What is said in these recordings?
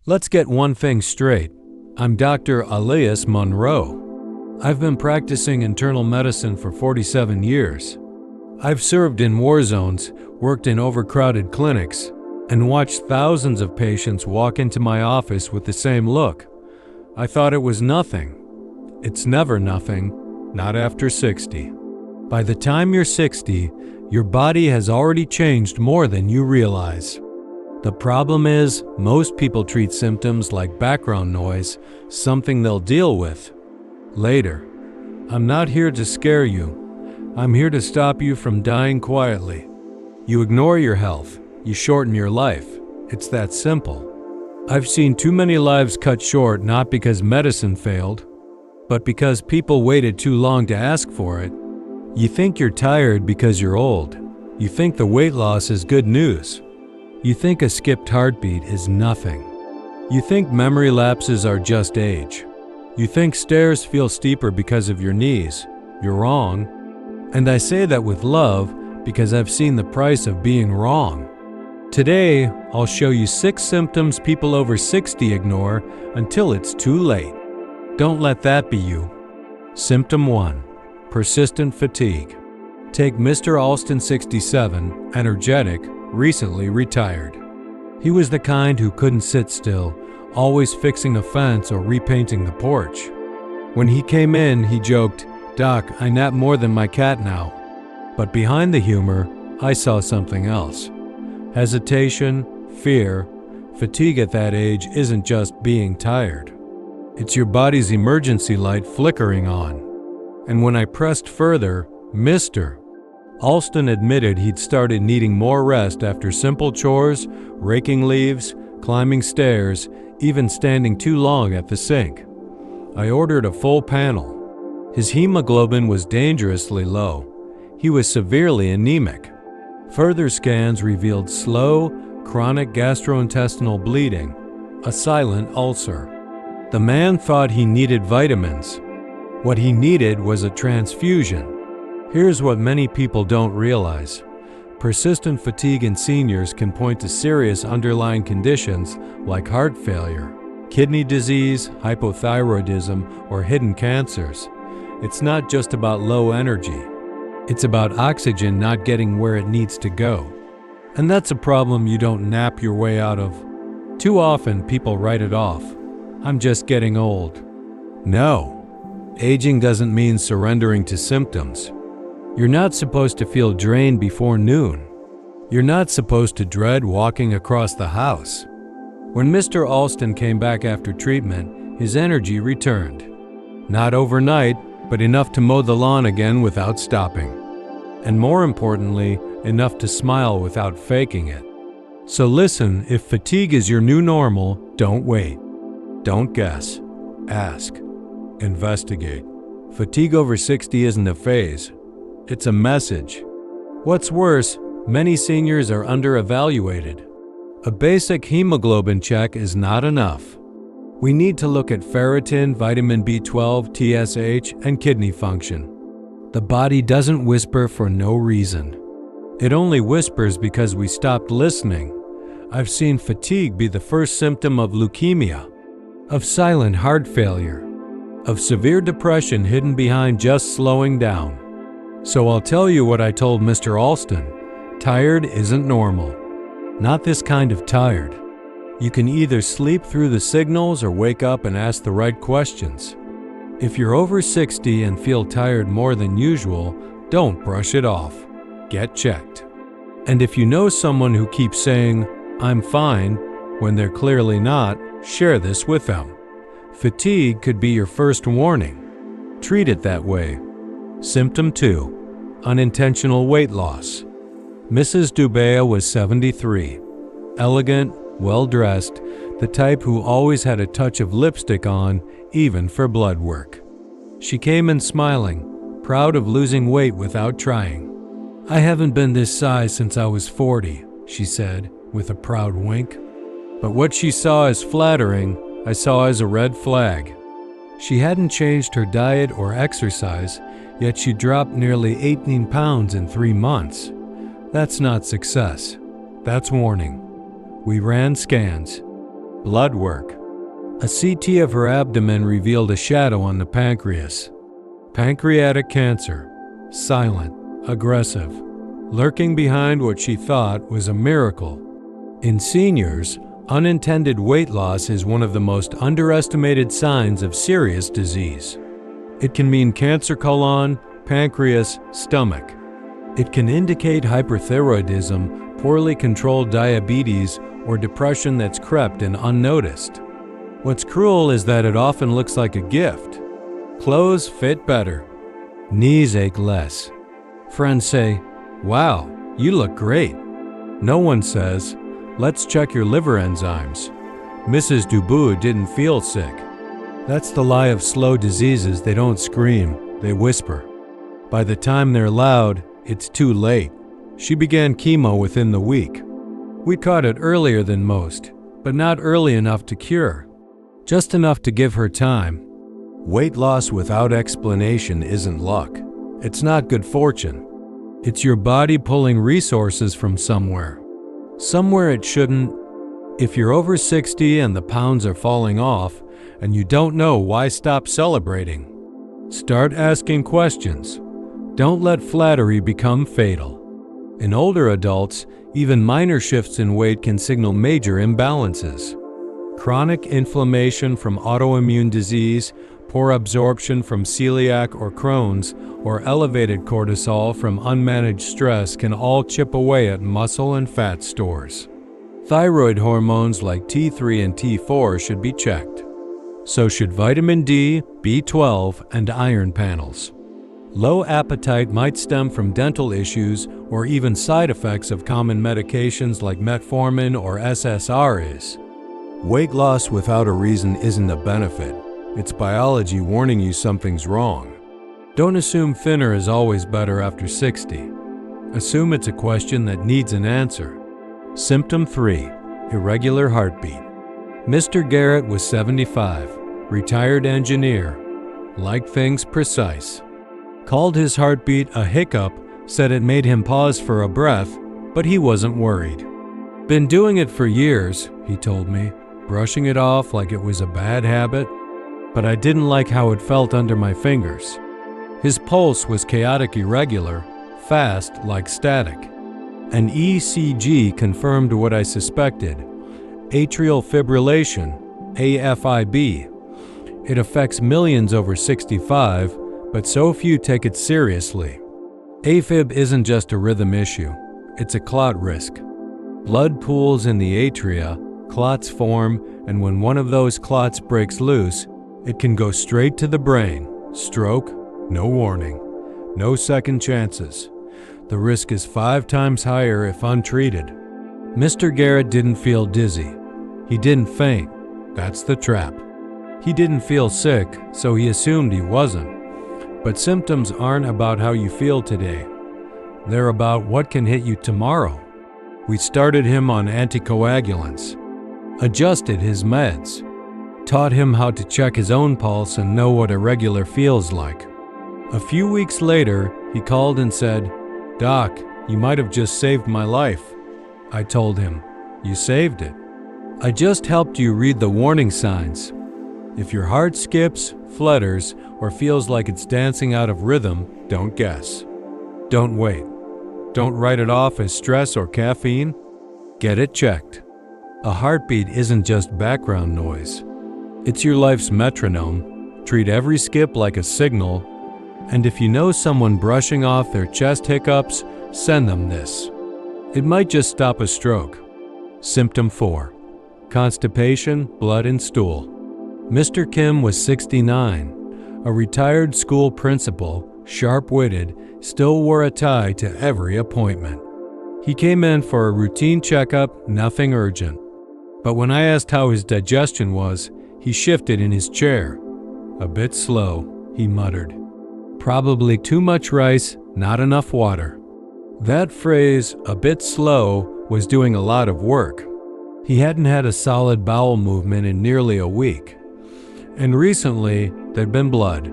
Let's get one thing straight. I'm Dr. Elias Monroe. I've been practicing internal medicine for 47 years. I've served in war zones, worked in overcrowded clinics, and watched thousands of patients walk into my office with the same look. I thought it was nothing. It's never nothing, not after 60. By the time you're 60, your body has already changed more than you realize. The problem is, most people treat symptoms like background noise, something they'll deal with later. I'm not here to scare you. I'm here to stop you from dying quietly. You ignore your health, you shorten your life. It's that simple. I've seen too many lives cut short not because medicine failed, but because people waited too long to ask for it. You think you're tired because you're old. You think the weight loss is good news. You think a skipped heartbeat is nothing. You think memory lapses are just age. You think stairs feel steeper because of your knees. You're wrong. And I say that with love because I've seen the price of being wrong. Today, I'll show you 6 symptoms people over 60 ignore until it's too late. Don't let that be you. Symptom 1. Persistent fatigue. Take Mr. Alston, 67, energetic, recently retired. He was the kind who couldn't sit still, always fixing a fence or repainting the porch. When he came in, he joked, "Doc, I nap more than my cat now." But behind the humor, I saw something else. Hesitation, fear, fatigue at that age isn't just being tired. It's your body's emergency light flickering on. And when I pressed further, Mr. Alston admitted he'd started needing more rest after simple chores, raking leaves, climbing stairs, even standing too long at the sink. I ordered a full panel. His hemoglobin was dangerously low. He was severely anemic. Further scans revealed slow, chronic gastrointestinal bleeding, a silent ulcer. The man thought he needed vitamins. What he needed was a transfusion. Here's what many people don't realize. Persistent fatigue in seniors can point to serious underlying conditions like heart failure, kidney disease, hypothyroidism, or hidden cancers. It's not just about low energy. It's about oxygen not getting where it needs to go. And that's a problem you don't nap your way out of. Too often, people write it off. I'm just getting old. No. Aging doesn't mean surrendering to symptoms. You're not supposed to feel drained before noon. You're not supposed to dread walking across the house. When Mr. Alston came back after treatment, his energy returned. Not overnight, but enough to mow the lawn again without stopping. And more importantly, enough to smile without faking it. So listen, if fatigue is your new normal, don't wait. Don't guess. Ask. Investigate. Fatigue over 60 isn't a phase. It's a message. What's worse, many seniors are under-evaluated. A basic hemoglobin check is not enough. We need to look at ferritin, vitamin B12, TSH, and kidney function. The body doesn't whisper for no reason. It only whispers because we stopped listening. I've seen fatigue be the first symptom of leukemia, of silent heart failure, of severe depression hidden behind just slowing down. So I'll tell you what I told Mr. Alston. Tired isn't normal. Not this kind of tired. You can either sleep through the signals or wake up and ask the right questions. If you're over 60 and feel tired more than usual, don't brush it off. Get checked. And if you know someone who keeps saying, "I'm fine," when they're clearly not, share this with them. Fatigue could be your first warning. Treat it that way. Symptom 2. Unintentional weight loss. Mrs. Dubea was 73. Elegant, well-dressed, the type who always had a touch of lipstick on, even for blood work. She came in smiling, proud of losing weight without trying. "I haven't been this size since I was 40, she said, with a proud wink. But what she saw as flattering, I saw as a red flag. She hadn't changed her diet or exercise, yet she dropped nearly 18 pounds in 3 months. That's not success. That's warning. We ran scans. Blood work. A CT of her abdomen revealed a shadow on the pancreas. Pancreatic cancer. Silent, aggressive, lurking behind what she thought was a miracle. In seniors, unintended weight loss is one of the most underestimated signs of serious disease. It can mean cancer colon, pancreas, stomach. It can indicate hyperthyroidism, poorly controlled diabetes, or depression that's crept in unnoticed. What's cruel is that it often looks like a gift. Clothes fit better. Knees ache less. Friends say, "Wow, you look great." No one says, "Let's check your liver enzymes." Mrs. Dubois didn't feel sick. That's the lie of slow diseases. They don't scream, they whisper. By the time they're loud, it's too late. She began chemo within the week. We caught it earlier than most, but not early enough to cure. Just enough to give her time. Weight loss without explanation isn't luck. It's not good fortune. It's your body pulling resources from somewhere. Somewhere it shouldn't. If you're over 60 and the pounds are falling off, and you don't know, why stop celebrating? Start asking questions. Don't let flattery become fatal. In older adults, even minor shifts in weight can signal major imbalances. Chronic inflammation from autoimmune disease, poor absorption from celiac or Crohn's, or elevated cortisol from unmanaged stress can all chip away at muscle and fat stores. Thyroid hormones like T3 and T4 should be checked. So should vitamin D, B12, and iron panels. Low appetite might stem from dental issues or even side effects of common medications like metformin or SSRIs. Weight loss without a reason isn't a benefit. It's biology warning you something's wrong. Don't assume thinner is always better after 60. Assume it's a question that needs an answer. Symptom 3. Irregular heartbeat. Mr. Garrett was 75, retired engineer, liked things precise. Called his heartbeat a hiccup, said it made him pause for a breath, but he wasn't worried. Been doing it for years, he told me, brushing it off like it was a bad habit, but I didn't like how it felt under my fingers. His pulse was chaotic irregular, fast like static. An ECG confirmed what I suspected. Atrial fibrillation, AFib. It affects millions over 65, but so few take it seriously. AFib isn't just a rhythm issue, it's a clot risk. Blood pools in the atria, clots form, and when one of those clots breaks loose, it can go straight to the brain. Stroke, no warning, no second chances. The risk is 5 times higher if untreated. Mr. Garrett didn't feel dizzy. He didn't faint. That's the trap. He didn't feel sick, so he assumed he wasn't. But symptoms aren't about how you feel today. They're about what can hit you tomorrow. We started him on anticoagulants, adjusted his meds, taught him how to check his own pulse and know what irregular feels like. A few weeks later, he called and said, "Doc, you might have just saved my life." I told him, "You saved it. I just helped you read the warning signs. If your heart skips, flutters, or feels like it's dancing out of rhythm, don't guess. Don't wait. Don't write it off as stress or caffeine. Get it checked. A heartbeat isn't just background noise. It's your life's metronome. Treat every skip like a signal. And if you know someone brushing off their chest hiccups, send them this. It might just stop a stroke." Symptom 4. Constipation, blood, and stool. Mr. Kim was 69, a retired school principal, sharp-witted, still wore a tie to every appointment. He came in for a routine checkup, nothing urgent. But when I asked how his digestion was, he shifted in his chair. "A bit slow," he muttered. "Probably too much rice, not enough water." That phrase, "a bit slow," was doing a lot of work. He hadn't had a solid bowel movement in nearly a week. And recently, there'd been blood.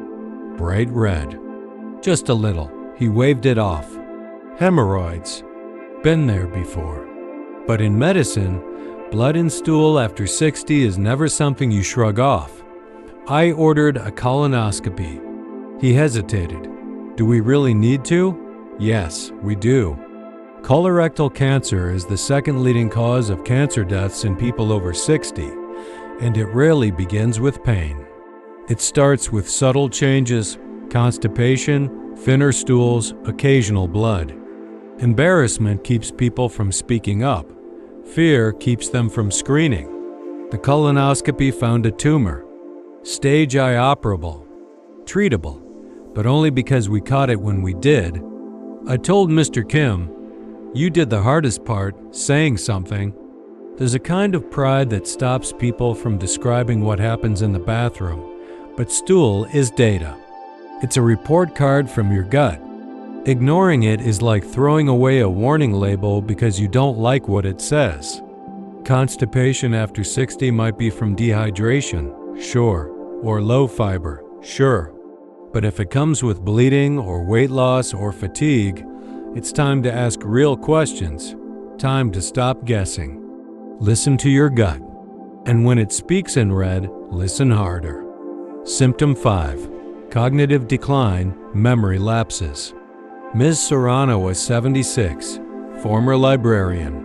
Bright red. Just a little. He waved it off. Hemorrhoids. Been there before. But in medicine, Blood in stool after 60 is never something you shrug off. I ordered a colonoscopy. He hesitated. Do we really need to? Yes, we do. Colorectal cancer is the second leading cause of cancer deaths in people over 60, and it rarely begins with pain. It starts with subtle changes, constipation, thinner stools, occasional blood. Embarrassment keeps people from speaking up. Fear keeps them from screening. The colonoscopy found a tumor. Stage I-operable. Treatable, but only because we caught it when we did. I told Mr. Kim, "You did the hardest part, saying something." There's a kind of pride that stops people from describing what happens in the bathroom, but stool is data. It's a report card from your gut. Ignoring it is like throwing away a warning label because you don't like what it says. Constipation after 60 might be from dehydration, sure, or low fiber, sure. But if it comes with bleeding or weight loss or fatigue, it's time to ask real questions. Time to stop guessing. Listen to your gut. And when it speaks in red, listen harder. Symptom 5. Cognitive decline, memory lapses. Ms. Serrano was 76, former librarian.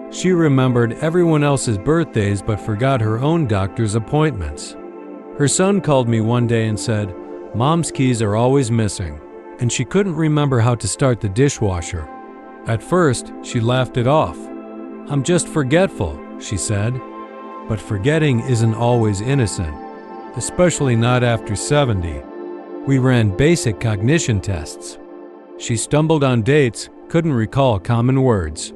She remembered everyone else's birthdays but forgot her own doctor's appointments. Her son called me one day and said, "Mom's keys are always missing," and she couldn't remember how to start the dishwasher. At first, she laughed it off. "I'm just forgetful," she said. But forgetting isn't always innocent, especially not after 70. We ran basic cognition tests. She stumbled on dates, couldn't recall common words.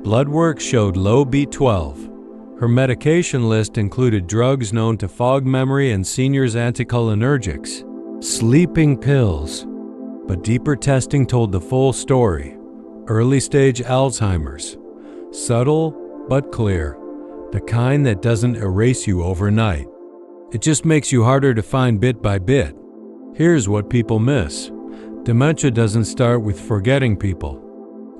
Blood work showed low B12. Her medication list included drugs known to fog memory and seniors' anticholinergics, sleeping pills. But deeper testing told the full story. Early-stage Alzheimer's. Subtle but clear. The kind that doesn't erase you overnight. It just makes you harder to find bit by bit. Here's what people miss. Dementia doesn't start with forgetting people.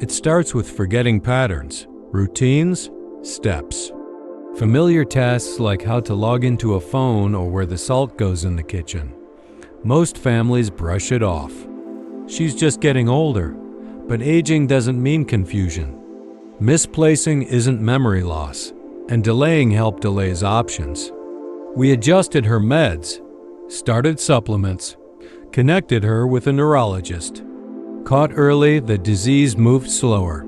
It starts with forgetting patterns, routines, steps. Familiar tasks like how to log into a phone or where the salt goes in the kitchen. Most families brush it off. She's just getting older, but aging doesn't mean confusion. Misplacing isn't memory loss, and delaying help delays options. We adjusted her meds, started supplements, connected her with a neurologist. Caught early, the disease moved slower.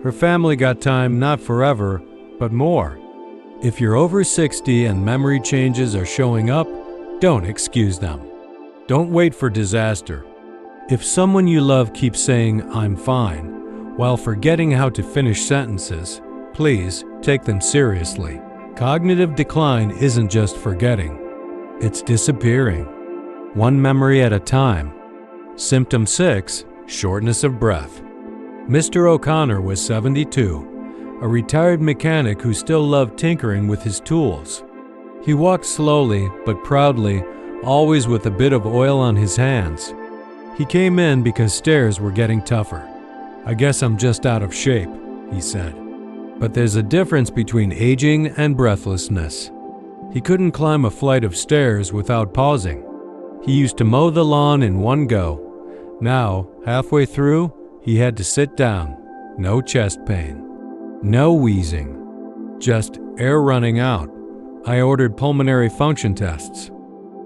Her family got time not forever, but more. If you're over 60 and memory changes are showing up, don't excuse them. Don't wait for disaster. If someone you love keeps saying, "I'm fine," while forgetting how to finish sentences, please take them seriously. Cognitive decline isn't just forgetting. It's disappearing. One memory at a time. Symptom 6, shortness of breath. Mr. O'Connor was 72, a retired mechanic who still loved tinkering with his tools. He walked slowly but proudly, always with a bit of oil on his hands. He came in because stairs were getting tougher. "I guess I'm just out of shape," he said. But there's a difference between aging and breathlessness. He couldn't climb a flight of stairs without pausing. He used to mow the lawn in one go. Now, halfway through, he had to sit down. No chest pain. No wheezing. Just air running out. I ordered pulmonary function tests.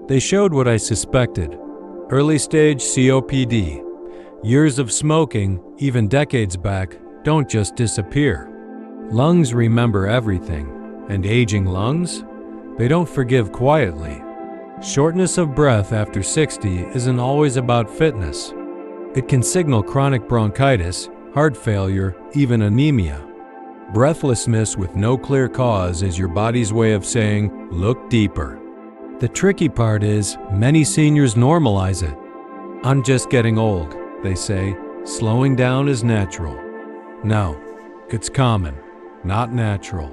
They showed what I suspected. Early stage COPD. Years of smoking, even decades back, don't just disappear. Lungs remember everything, and aging lungs? They don't forgive quietly. Shortness of breath after 60 isn't always about fitness. It can signal chronic bronchitis, heart failure, even anemia. Breathlessness with no clear cause is your body's way of saying, "Look deeper." The tricky part is, many seniors normalize it. "I'm just getting old," they say. "Slowing down is natural." No, it's common, not natural.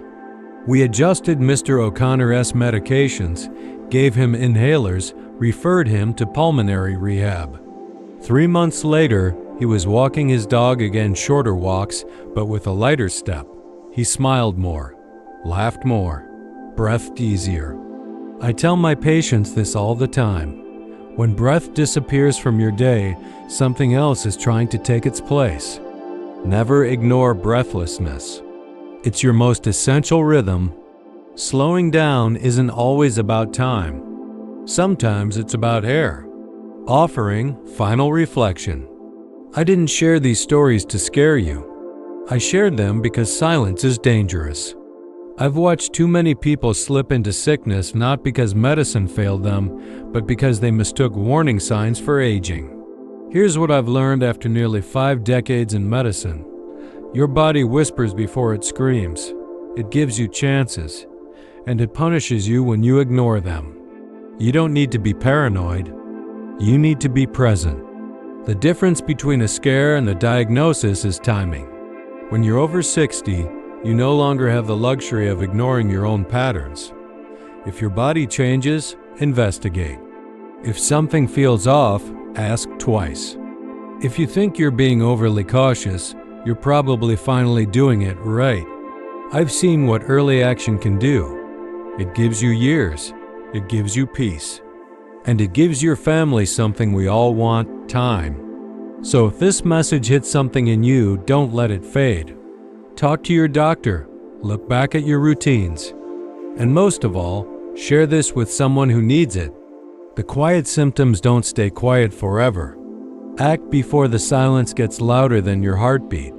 We adjusted Mr. O'Connor's medications, gave him inhalers, referred him to pulmonary rehab. 3 months later, he was walking his dog again, shorter walks, but with a lighter step. He smiled more. laughed more, breathed easier. I tell my patients this all the time. When breath disappears from your day, something else is trying to take its place. Never ignore breathlessness. It's your most essential rhythm. Slowing down isn't always about time. Sometimes it's about air. Offering final reflection. I didn't share these stories to scare you. I shared them because silence is dangerous. I've watched too many people slip into sickness not because medicine failed them, but because they mistook warning signs for aging. Here's what I've learned after nearly 5 decades in medicine. Your body whispers before it screams. It gives you chances, and it punishes you when you ignore them. You don't need to be paranoid. You need to be present. The difference between a scare and a diagnosis is timing. When you're over 60, you no longer have the luxury of ignoring your own patterns. If your body changes, investigate. If something feels off, ask twice. If you think you're being overly cautious, you're probably finally doing it right. I've seen what early action can do. It gives you years. It gives you peace. And it gives your family something we all want, time. So if this message hits something in you, don't let it fade. Talk to your doctor, look back at your routines, and most of all, share this with someone who needs it. The quiet symptoms don't stay quiet forever. Act before the silence gets louder than your heartbeat.